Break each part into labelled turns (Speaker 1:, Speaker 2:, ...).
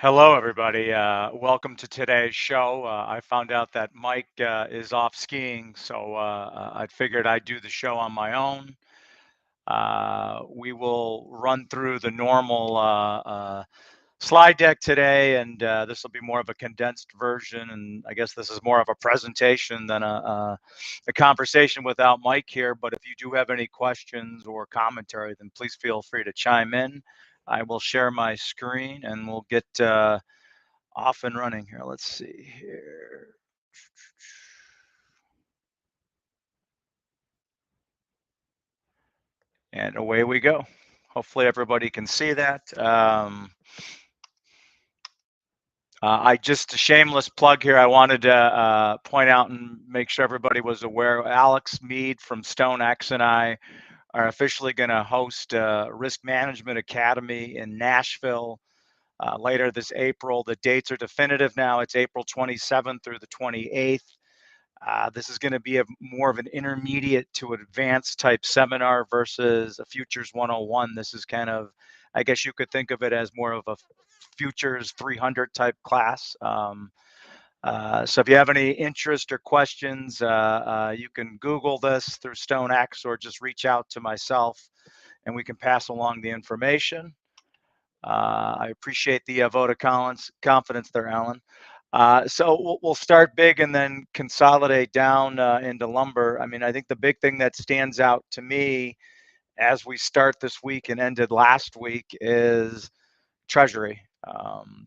Speaker 1: Hello, everybody. Welcome to today's show. I found out that Mike is off skiing, so I figured I'd do the show on my own. We will run through the normal slide deck today, and this will be more of a condensed version. And I guess this is more of a presentation than a conversation without Mike here. But if you do have any questions or commentary, then please feel free to chime in. I will share my screen and we'll get off and running here. Let's see here. And away we go. Hopefully everybody can see that. I just a shameless plug here. I wanted to point out and make sure everybody was aware. Alex Mead from StoneX and I are officially going to host Risk Management Academy in Nashville later this April. The dates are definitive now. It's April 27th through the 28th. This is going to be more of an intermediate to advanced type seminar versus a Futures 101. This is kind of, I guess you could think of it as more of a Futures 300 type class. So if you have any interest or questions, you can Google this through StoneX or just reach out to myself and we can pass along the information. I appreciate the vote of confidence there, Alan. So we'll start big and then consolidate down into lumber. I mean, I think the big thing that stands out to me as we start this week and ended last week is Treasury.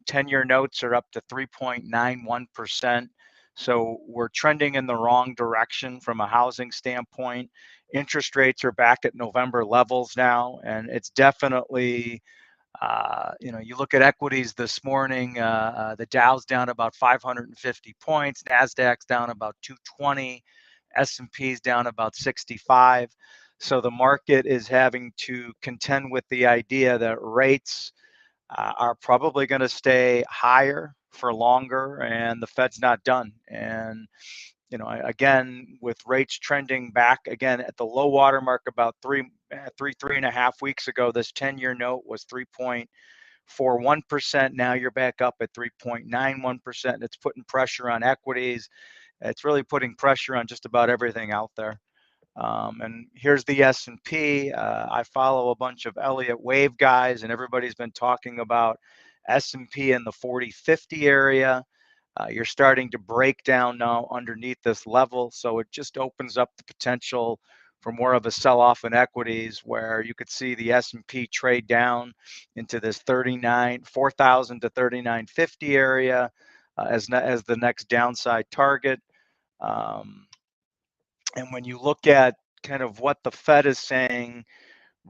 Speaker 1: 10-year notes are up to 3.91%. So we're trending in the wrong direction from a housing standpoint. Interest rates are back at November levels now, and it's definitely you look at equities this morning, the Dow's down about 550 points, NASDAQ's down about 220, S&P's down about 65. So the market is having to contend with the idea that rates are probably going to stay higher for longer and the Fed's not done. And again, with rates trending back again at the low water mark about three and a half weeks ago, this 10-year note was 3.41%. Now you're back up at 3.91%. It's putting pressure on equities. It's really putting pressure on just about everything out there. And here's the S&P. I follow a bunch of Elliott Wave guys, and everybody's been talking about S&P in the 40-50 area. You're starting to break down now underneath this level, so it just opens up the potential for more of a sell-off in equities, where you could see the S&P trade down into this 4,000 to 3950 area as the next downside target. And when you look at kind of what the Fed is saying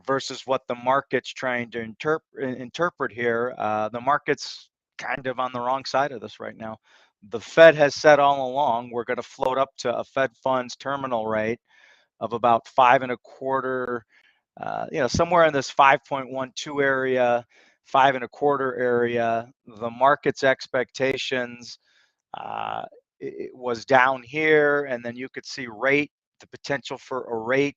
Speaker 1: versus what the market's trying to interpret here, the market's kind of on the wrong side of this right now. The Fed has said all along we're going to float up to a Fed funds terminal rate of about 5.25, somewhere in this 5.12 area, 5.25 area. The market's expectations it was down here, and then you could see the potential for a rate.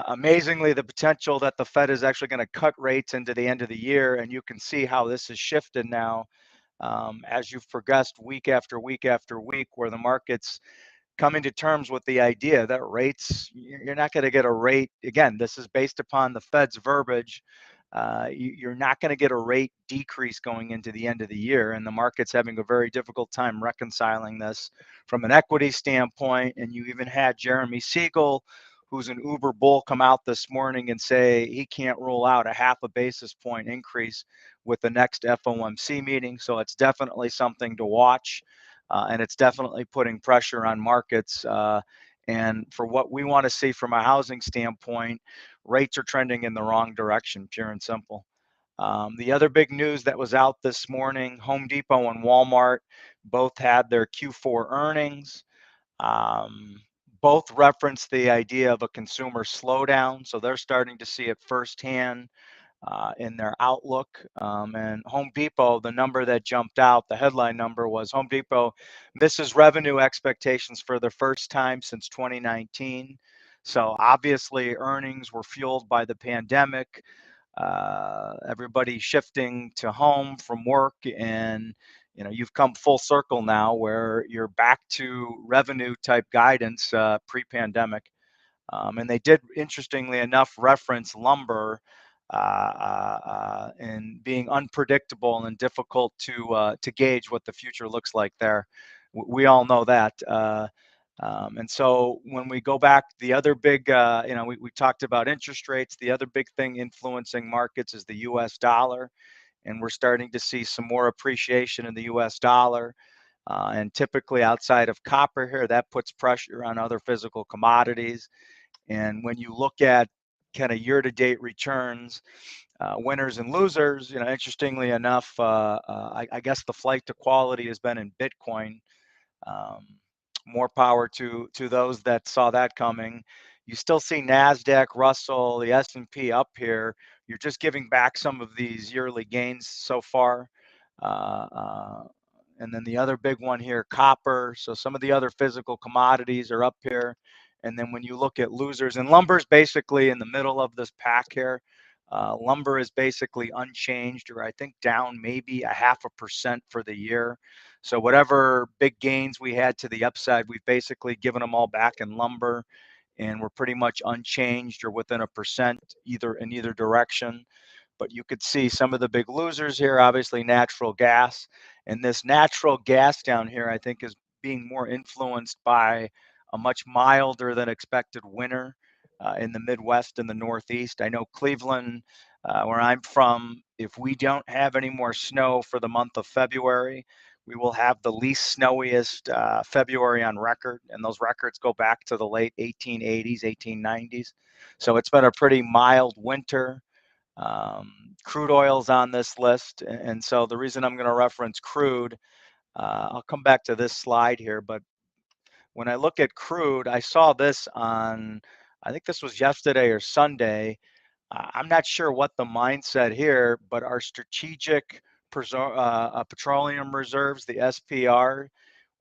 Speaker 1: Amazingly, the potential that the Fed is actually going to cut rates into the end of the year, and you can see how this has shifted now as you've progressed week after week after week, where the market's coming to terms with the idea that rates, you're not going to get a rate. Again, this is based upon the Fed's verbiage. You're not going to get a rate decrease going into the end of the year, and the market's having a very difficult time reconciling this from an equity standpoint. And you even had Jeremy Siegel, who's an uber bull, come out this morning and say he can't rule out a 0.5 basis point increase with the next FOMC meeting. So it's definitely something to watch, and it's definitely putting pressure on markets. And for what we want to see from a housing standpoint, rates are trending in the wrong direction, pure and simple. The other big news that was out this morning, Home Depot and Walmart both had their Q4 earnings. Both referenced the idea of a consumer slowdown, so they're starting to see it firsthand in their outlook. And Home Depot, the number that jumped out, the headline number was Home Depot misses revenue expectations for the first time since 2019. So obviously earnings were fueled by the pandemic. everybody shifting to home from work, and you've come full circle now where you're back to revenue type guidance pre-pandemic. And they did, interestingly enough, reference lumber and being unpredictable and difficult to gauge what the future looks like there. We all know that. And so when we go back, the other big, we talked about interest rates. The other big thing influencing markets is the U.S. dollar, and we're starting to see some more appreciation in the U.S. dollar. And typically outside of copper here, that puts pressure on other physical commodities. And when you look at kind of year-to-date returns, winners and losers, interestingly enough, I guess the flight to quality has been in Bitcoin. More power to those that saw that coming. You still see NASDAQ, Russell, the S&P up here. You're just giving back some of these yearly gains so far. And then the other big one here, copper. So some of the other physical commodities are up here. And then when you look at losers, and lumber's basically in the middle of this pack here. Lumber is basically unchanged, or I think down maybe 0.5% for the year. So whatever big gains we had to the upside, we've basically given them all back in lumber, and we're pretty much unchanged or within 1% in either direction. But you could see some of the big losers here, obviously natural gas. And this natural gas down here, I think, is being more influenced by a much milder than expected winter in the Midwest and the Northeast. I know Cleveland, where I'm from, if we don't have any more snow for the month of February, we will have the least snowiest February on record. And those records go back to the late 1880s, 1890s. So it's been a pretty mild winter. Crude oil's on this list. And so the reason I'm going to reference crude, I'll come back to this slide here, but when I look at crude, I saw this on, I think this was yesterday or Sunday. I'm not sure what the mindset here, but our strategic petroleum reserves, the SPR,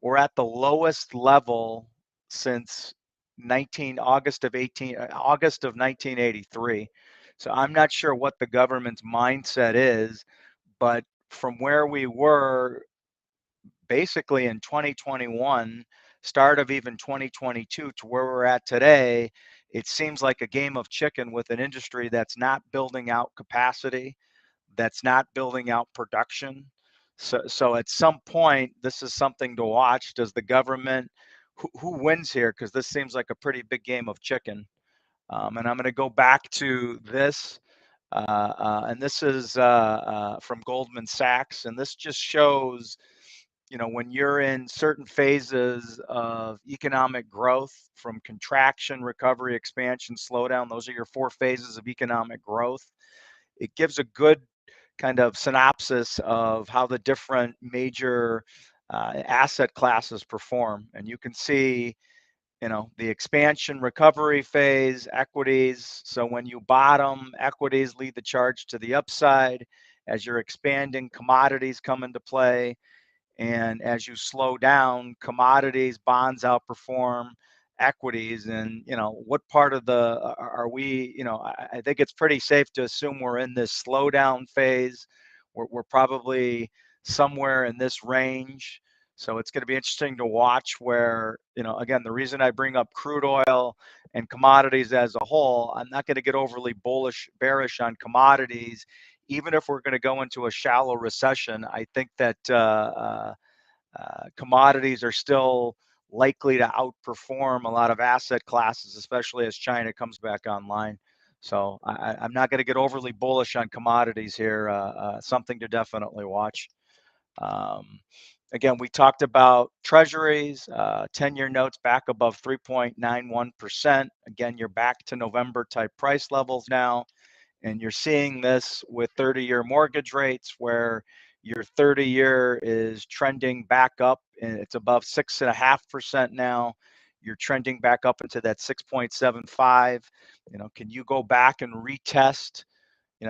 Speaker 1: were at the lowest level since August of 1983. So I'm not sure what the government's mindset is, but from where we were basically in 2021, start of even 2022 to where we're at today, it seems like a game of chicken with an industry that's not building out capacity, that's not building out production. So at some point, this is something to watch. Does the government, who wins here? Because this seems like a pretty big game of chicken. And I'm going to go back to this. And this is from Goldman Sachs. And this just shows, when you're in certain phases of economic growth, from contraction, recovery, expansion, slowdown, those are your 4 phases of economic growth. It gives a good kind of synopsis of how the different major asset classes perform. And you can see, the expansion recovery phase, equities. So when you bottom, equities lead the charge to the upside. As you're expanding, commodities come into play. And as you slow down, commodities, bonds outperform equities. And, what part of are we, I think it's pretty safe to assume we're in this slowdown phase. We're probably somewhere in this range. So it's going to be interesting to watch where, again, the reason I bring up crude oil and commodities as a whole, I'm not going to get overly bearish on commodities. Even if we're going to go into a shallow recession, I think that commodities are still likely to outperform a lot of asset classes, especially as China comes back online. So I'm not going to get overly bullish on commodities here. Something to definitely watch. Again, we talked about treasuries, 10-year notes back above 3.91%. Again, you're back to November type price levels now. And you're seeing this with 30-year mortgage rates where your 30-year is trending back up and it's above 6.5% now. You're trending back up into that 6.75. Can you go back and retest?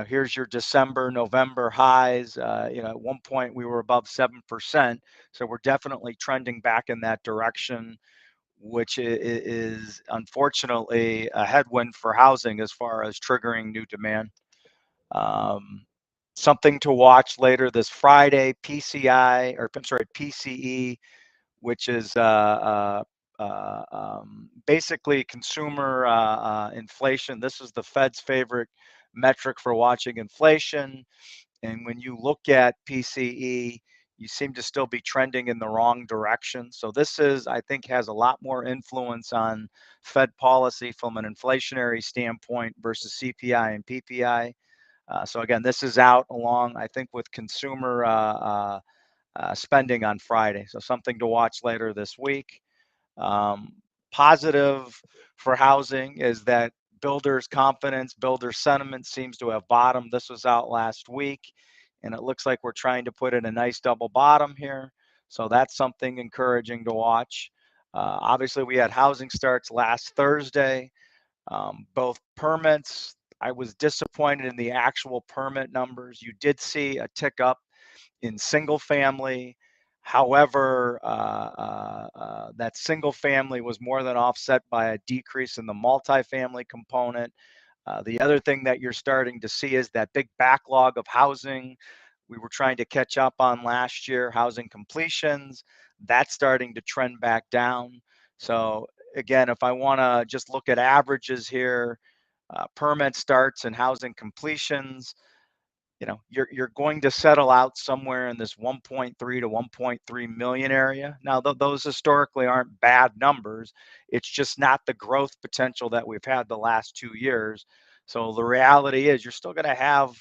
Speaker 1: Here's your December, November highs. At one point we were above 7%. So we're definitely trending back in that direction, which is unfortunately a headwind for housing as far as triggering new demand. Something to watch later this Friday, PCI, or I'm sorry, PCE, which is basically consumer inflation. This is the Fed's favorite metric for watching inflation. And when you look at PCE, you seem to still be trending in the wrong direction. So this is, I think, has a lot more influence on Fed policy from an inflationary standpoint versus CPI and PPI. So again, this is out along, I think, with consumer spending on Friday. So something to watch later this week. Um, Positive for housing is that builders' confidence, builder sentiment seems to have bottomed. This was out last week, and it looks like we're trying to put in a nice double bottom here. So that's something encouraging to watch. Obviously, we had housing starts last Thursday. Both permits, I was disappointed in the actual permit numbers. You did see a tick up in single family. However, that single family was more than offset by a decrease in the multifamily component. The other thing that you're starting to see is that big backlog of housing we were trying to catch up on last year, housing completions. That's starting to trend back down. So again, if I want to just look at averages here, permit starts and housing completions, you're going to settle out somewhere in this 1.3 to 1.3 million area. Now, those historically aren't bad numbers. It's just not the growth potential that we've had the last 2 years. So the reality is you're still going to have,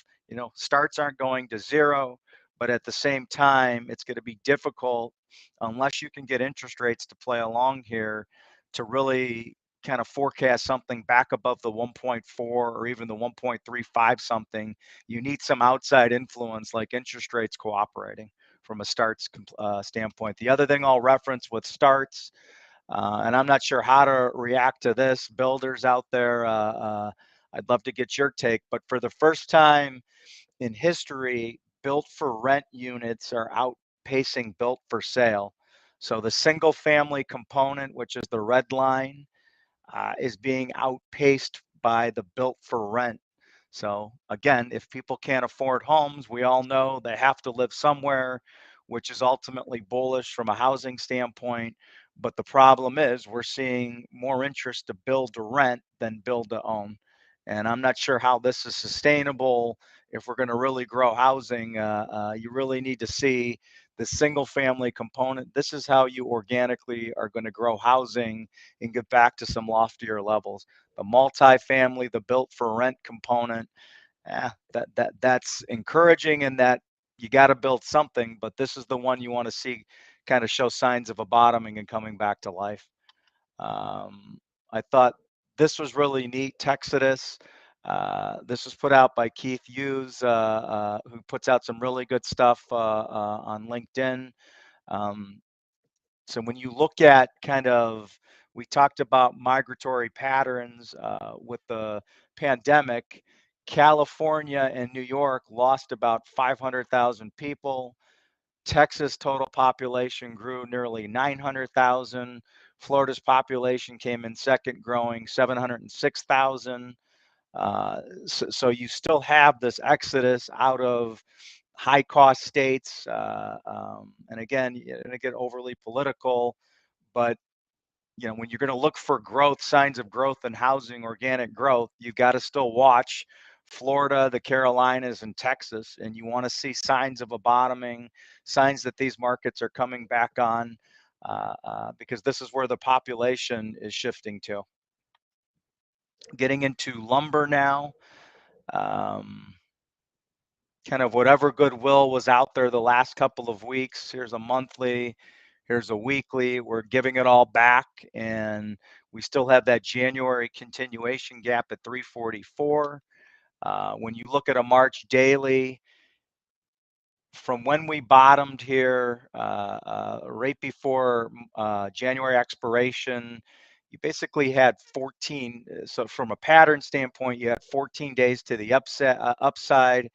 Speaker 1: starts aren't going to zero, but at the same time, it's going to be difficult unless you can get interest rates to play along here to really kind of forecast something back above the 1.4 or even the 1.35 something. You need some outside influence like interest rates cooperating from a starts standpoint. The other thing I'll reference with starts, and I'm not sure how to react to this, builders out there, I'd love to get your take, but for the first time in history, built for rent units are outpacing built for sale. So the single family component, which is the red line, is being outpaced by the built for rent. So again, if people can't afford homes, we all know they have to live somewhere, which is ultimately bullish from a housing standpoint. But the problem is we're seeing more interest to build to rent than build to own. And I'm not sure how this is sustainable. If we're going to really grow housing, you really need to see the single family component. This is how you organically are going to grow housing and get back to some loftier levels. The multifamily, the built for rent component, that's encouraging in that you got to build something, but this is the one you want to see kind of show signs of a bottoming and coming back to life. I thought this was really neat, Texadus. This was put out by Keith Hughes, who puts out some really good stuff on LinkedIn. So when you look at kind of, we talked about migratory patterns with the pandemic. California and New York lost about 500,000 people. Texas total population grew nearly 900,000. Florida's population came in second, growing 706,000. So you still have this exodus out of high cost states. And again, you don't get overly political, but when you're going to look for growth, signs of growth in housing, organic growth, you've got to still watch Florida, the Carolinas, and Texas, and you want to see signs of a bottoming, signs that these markets are coming back on, because this is where the population is shifting to. Getting into lumber now. Kind of whatever goodwill was out there the last couple of weeks. Here's a monthly, here's a weekly. We're giving it all back, and we still have that January continuation gap at 344. When you look at a March daily, from when we bottomed here, right before January expiration, you basically had 14. So from a pattern standpoint, you had 14 days to the upside.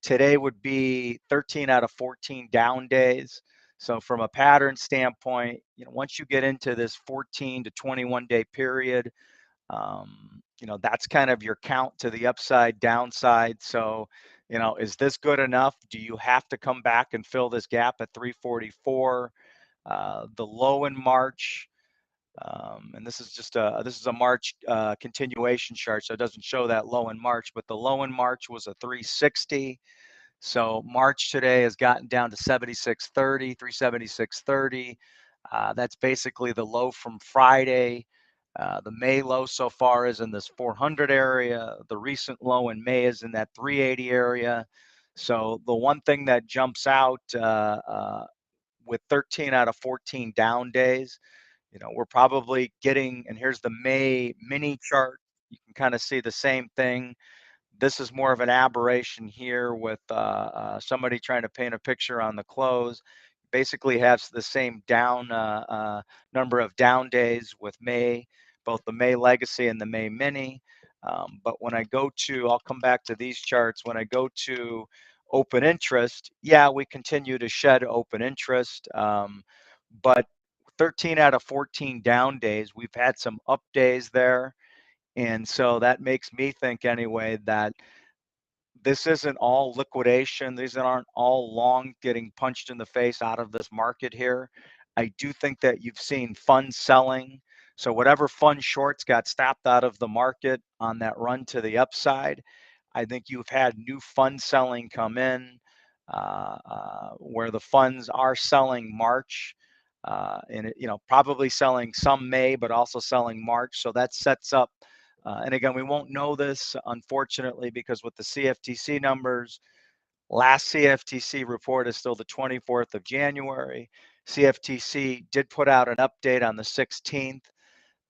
Speaker 1: Today would be 13 out of 14 down days. So from a pattern standpoint, once you get into this 14 to 21 day period, That's kind of your count to the upside, downside. So, is this good enough? Do you have to come back and fill this gap at 344? The low in March, and this is a March continuation chart, so it doesn't show that low in March, but the low in March was a 360. So March today has gotten down to 76.30, 376.30. That's basically the low from Friday. The May low so far is in this 400 area. The recent low in May is in that 380 area. So the one thing that jumps out with 13 out of 14 down days, we're probably getting, and here's the May mini chart. You can kind of see the same thing. This is more of an aberration here with somebody trying to paint a picture on the close. Basically has the same down number of down days with May, both the May Legacy and the May Mini. But when I go to, I'll come back to these charts. When I go to open interest, yeah, we continue to shed open interest. But 13 out of 14 down days, we've had some up days there. And so that makes me think anyway that this isn't all liquidation. These aren't all long getting punched in the face out of this market here. I do think that you've seen funds selling. So whatever fund shorts got stopped out of the market on that run to the upside, I think you've had new fund selling come in where the funds are selling March. And probably selling some May, but also selling March. So that sets up and again, we won't know this, unfortunately, because with the CFTC numbers, last CFTC report is still the 24th of January. CFTC did put out an update on the 16th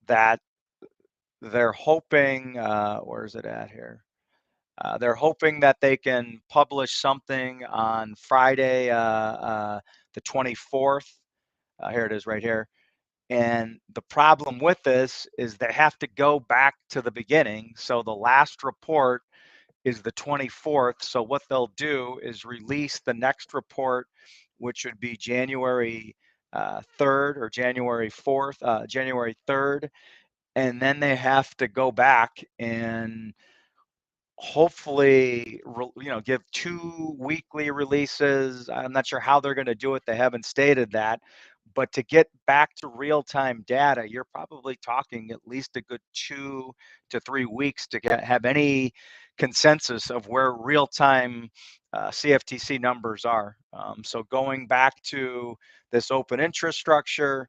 Speaker 1: that they're hoping, where is it at here? They're hoping that they can publish something on Friday, the 24th. Here it is right here. And the problem with this is they have to go back to the beginning. So the last report is the 24th. So what they'll do is release the next report, which would be January 3rd or January 4th, January 3rd. And then they have to go back and hopefully, give 2 weekly releases. I'm not sure how they're going to do it. They haven't stated that. But to get back to real-time data, you're probably talking at least a good 2 to 3 weeks to have any consensus of where real-time CFTC numbers are. So going back to this open interest structure,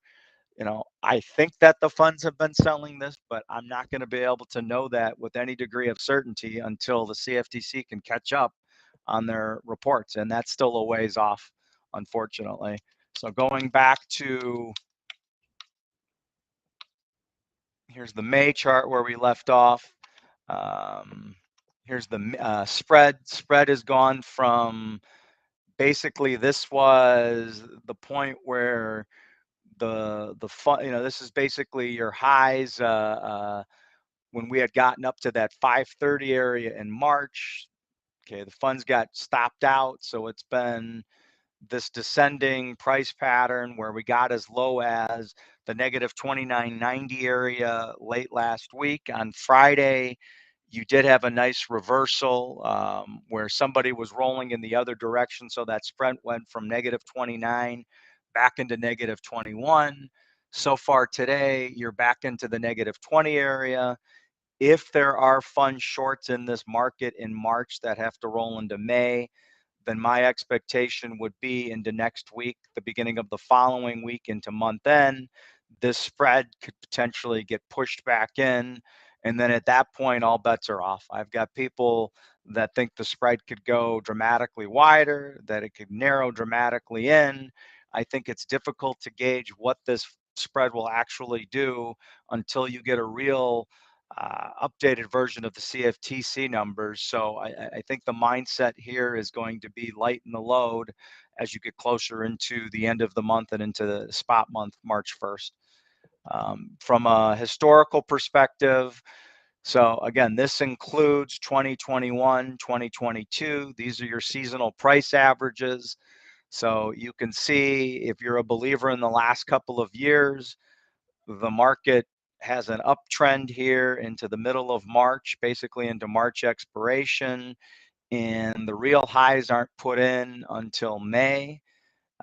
Speaker 1: I think that the funds have been selling this, but I'm not going to be able to know that with any degree of certainty until the CFTC can catch up on their reports. And that's still a ways off, unfortunately. So going back to, here's the May chart where we left off. Here's the spread. Spread has gone from basically, this was the point where the fun, this is basically your highs when we had gotten up to that 530 area in March. Okay, the funds got stopped out, so it's been this descending price pattern where we got as low as the negative 29.90 area late last week. On Friday, you did have a nice reversal where somebody was rolling in the other direction. So that spread went from negative 29 back into negative 21. So far today, you're back into the negative 20 area. If there are fund shorts in this market in March that have to roll into May, then my expectation would be into next week, the beginning of the following week into month end, this spread could potentially get pushed back in. And then at that point, all bets are off. I've got people that think the spread could go dramatically wider, that it could narrow dramatically in. I think it's difficult to gauge what this spread will actually do until you get a real updated version of the CFTC numbers. So I think the mindset here is going to be lighten the load as you get closer into the end of the month and into the spot month, March 1st. From a historical perspective, so again, this includes 2021, 2022. These are your seasonal price averages. So you can see if you're a believer in the last couple of years, the market has an uptrend here into the middle of March, basically into March expiration, and the real highs aren't put in until May.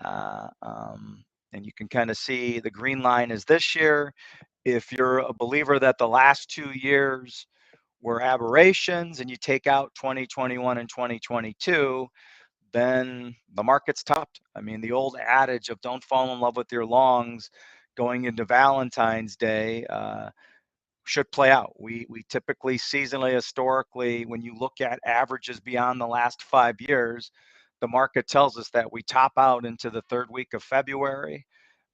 Speaker 1: And you can kind of see the green line is this year. If you're a believer that the last 2 years were aberrations and you take out 2021 and 2022, then the market's topped. I mean, the old adage of don't fall in love with your longs going into Valentine's Day should play out. We typically seasonally, historically, when you look at averages beyond the last 5 years, the market tells us that we top out into the third week of February.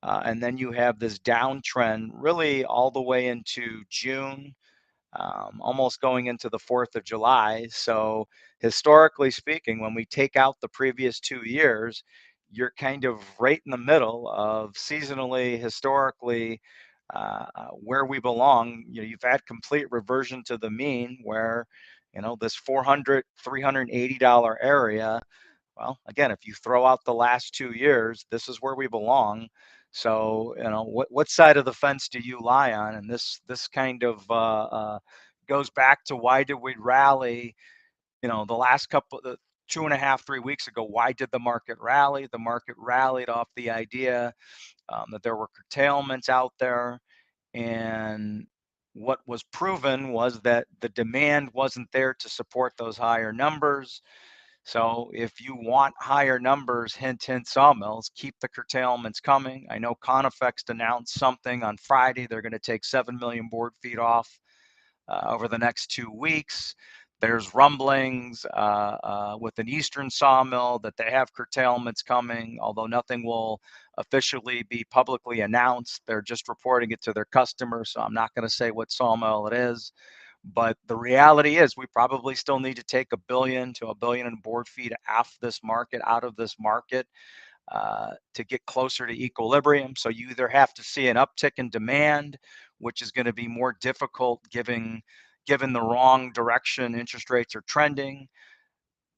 Speaker 1: And then you have this downtrend really all the way into June, almost going into the 4th of July. So, historically speaking, when we take out the previous 2 years, you're kind of right in the middle of seasonally, historically, where we belong. You've had complete reversion to the mean where, this $400, $380 area. Well, again, if you throw out the last 2 years, this is where we belong. So, what side of the fence do you lie on? And this kind of goes back to why did we rally? The last couple, 2.5, 3 weeks ago, why did the market rally? The market rallied off the idea that there were curtailments out there, and what was proven was that the demand wasn't there to support those higher numbers. So if you want higher numbers, hint, hint, sawmills, keep the curtailments coming. I know Conifex announced something on Friday. They're going to take 7 million board feet off over the next 2 weeks. There's rumblings with an eastern sawmill that they have curtailments coming, although nothing will officially be publicly announced. They're just reporting it to their customers, so I'm not going to say what sawmill it is. But the reality is we probably still need to take 1 billion to 1 billion in board feet out of this market to get closer to equilibrium. So you either have to see an uptick in demand, which is going to be more difficult given the wrong direction interest rates are trending.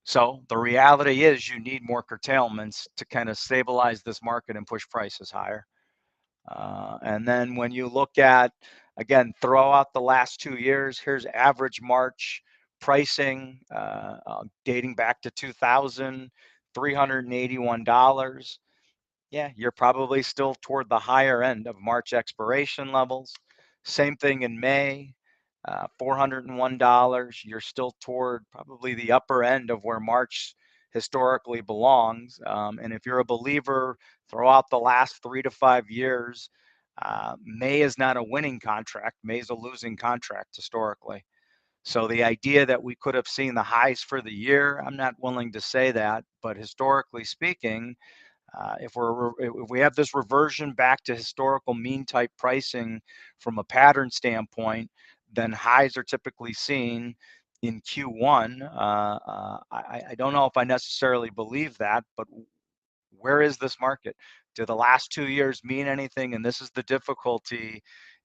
Speaker 1: So the reality is you need more curtailments to kind of stabilize this market and push prices higher. And then when you look at, again, throw out the last 2 years, here's average March pricing dating back to 2000, $381. Yeah, you're probably still toward the higher end of March expiration levels. Same thing in May, $401. You're still toward probably the upper end of where March historically belongs. And if you're a believer, throw out the last 3 to 5 years. May is not a winning contract. May is a losing contract historically. So the idea that we could have seen the highs for the year, I'm not willing to say that. But historically speaking, if we have this reversion back to historical mean type pricing from a pattern standpoint, then highs are typically seen in Q1. I don't know if I necessarily believe that, but where is this market? Do the last 2 years mean anything? And this is the difficulty.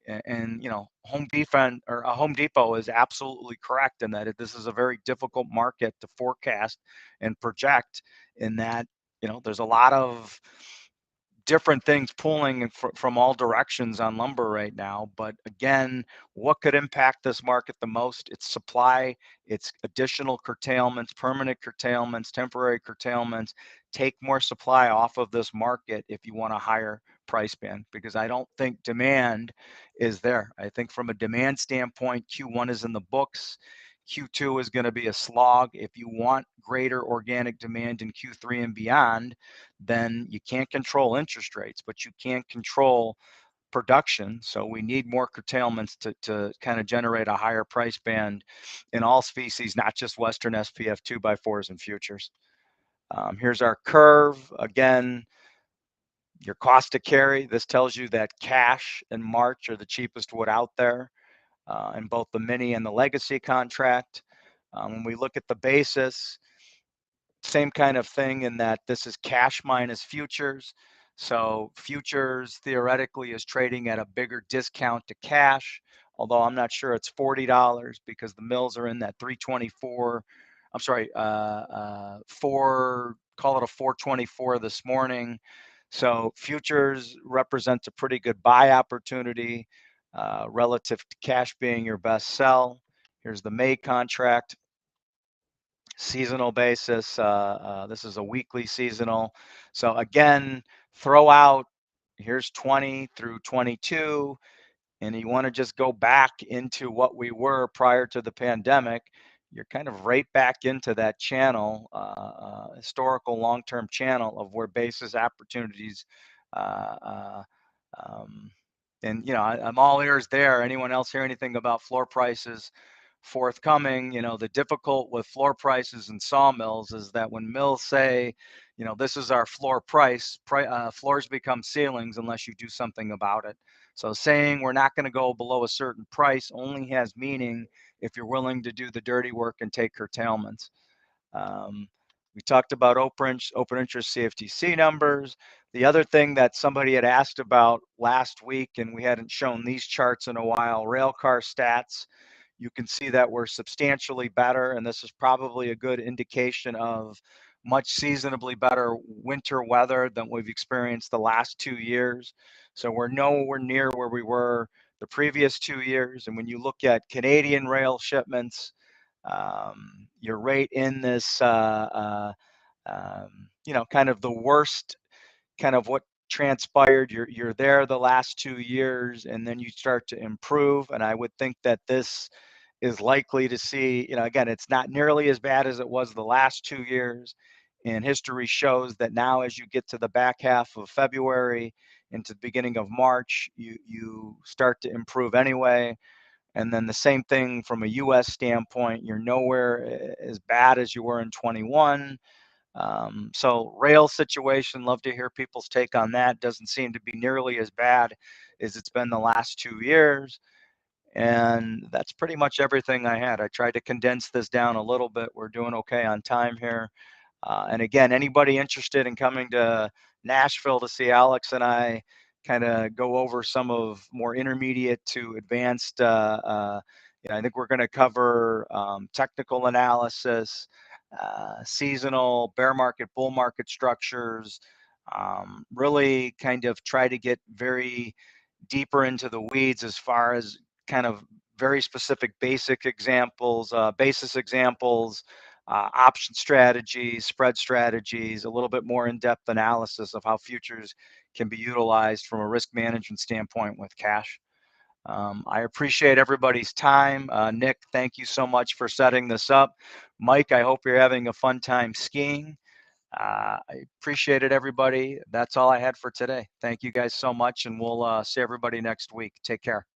Speaker 1: And Home Depot is absolutely correct in that this is a very difficult market to forecast and project. In that there's a lot of different things pulling from all directions on lumber right now. But again, what could impact this market the most? It's supply, it's additional curtailments, permanent curtailments, temporary curtailments. Take more supply off of this market if you want a higher price band, because I don't think demand is there. I think from a demand standpoint, Q1 is in the books. Q2 is going to be a slog. If you want greater organic demand in Q3 and beyond, then you can't control interest rates, but you can control production. So we need more curtailments to kind of generate a higher price band in all species, not just Western SPF 2x4s and futures. Here's our curve. Again, your cost to carry. This tells you that cash and March are the cheapest wood out there in both the mini and the legacy contract. When we look at the basis, same kind of thing in that this is cash minus futures. So futures theoretically is trading at a bigger discount to cash, although I'm not sure it's $40 because the mills are in that 324. I'm sorry, call it a 424 this morning. So futures represents a pretty good buy opportunity. relative to cash being your best sell. Here's the May contract, seasonal basis. This is a weekly seasonal. So again, throw out, here's 20 through 22, and you want to just go back into what we were prior to the pandemic, you're kind of right back into that channel, historical long-term channel of where basis opportunities. Uh, uh, and I'm all ears there. Anyone else hear anything about floor prices forthcoming? The difficult with floor prices and sawmills is that when mills say, this is our floor price, floors become ceilings unless you do something about it. So saying we're not going to go below a certain price only has meaning if you're willing to do the dirty work and take curtailments. We talked about open interest CFTC numbers. The other thing that somebody had asked about last week, and we hadn't shown these charts in a while, railcar stats. You can see that we're substantially better, and this is probably a good indication of much seasonably better winter weather than we've experienced the last 2 years. So we're nowhere near where we were the previous 2 years. And when you look at Canadian rail shipments, you're right in this, kind of the worst, kind of what transpired. You're there the last 2 years, and then you start to improve. And I would think that this is likely to see, again, it's not nearly as bad as it was the last 2 years. And history shows that now, as you get to the back half of February into the beginning of March, you start to improve anyway. And then the same thing from a US standpoint, you're nowhere as bad as you were in 21. So rail situation, love to hear people's take on that. Doesn't seem to be nearly as bad as it's been the last 2 years. And that's pretty much everything I had. I tried to condense this down a little bit. We're doing okay on time here. And again, anybody interested in coming to Nashville to see Alex and I kind of go over some of more intermediate to advanced, I think we're going to cover technical analysis, seasonal, bear market, bull market structures, really kind of try to get very deeper into the weeds as far as kind of very specific basic examples, basis examples, option strategies, spread strategies, a little bit more in-depth analysis of how futures can be utilized from a risk management standpoint with cash. I appreciate everybody's time. Nick, thank you so much for setting this up. Mike, I hope you're having a fun time skiing. I appreciate it, everybody. That's all I had for today. Thank you guys so much, and we'll see everybody next week. Take care.